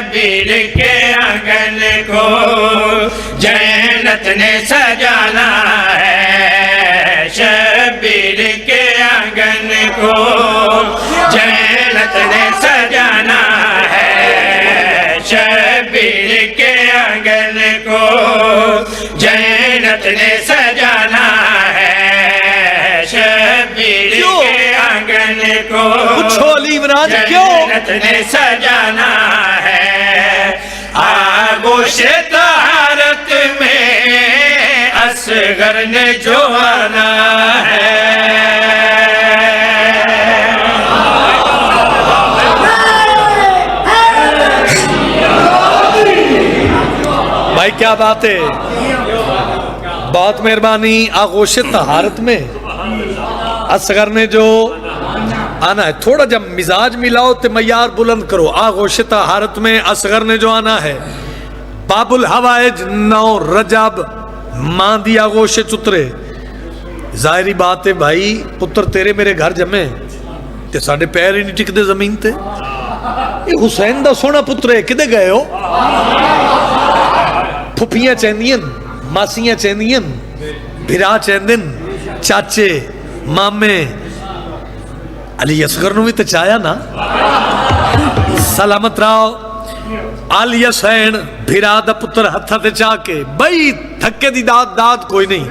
شبیر کے آنگن کو جنت نے سجانا ہے، شبیر کے آنگن کو جنت نے سجانا ہے، شبیر کے آنگن کو جنت نے سجانا ہے، شبیر کے آنگن کو جنت نے سجانا ہے۔ آغوش طہارت میں اصغر نے جو آنا ہے۔ بھائی کیا بات ہے، بہت مہربانی۔ آغوش طہارت میں اصغر نے جو آنا ہے، تھوڑا جب مزاج ملاؤ تو معیار بلند کرو۔ آغوش طہارت میں اصغر نے جو آنا ہے، باب الحوائج 9 رجب ماں دی آغوش چترے۔ ظاہری بات ہے بھائی، پتر تیرے میرے گھر جمے تے ساڑھے پیر ہی نہیں ٹک دے زمین تے۔ یہ حسین دا سونا پتر ہے، کدے گئے ہو؟ پھپیاں چیندین، ماسیاں چیندین، بھرا چیندین، چاچے مامے، علی اصغر نو بھی تے چایا نا۔ سلامت راؤ علی حسین بھرا دا پتر ہتھا تے چاہ کے، بھائی تھکے دی داد کوئی نہیں۔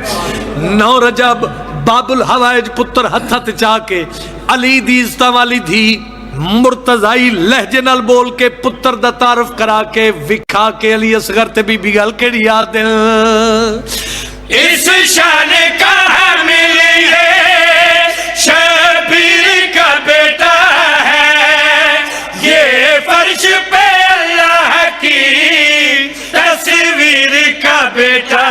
9 رجب باب الحوائج پتر ہتھا تے چاہ کے، علی دی عزتہ والی تھی مرتضائی لہجے نال بول کے پتر دا تعارف کرا کے وکھا کے علی اصغر تے بی بی گل کیڑی یاد ہے؟ اس شان کا حامل یہ شبیر کا بیٹا ہے، یہ فرش پہ اللہ کی تصویر کا بیٹا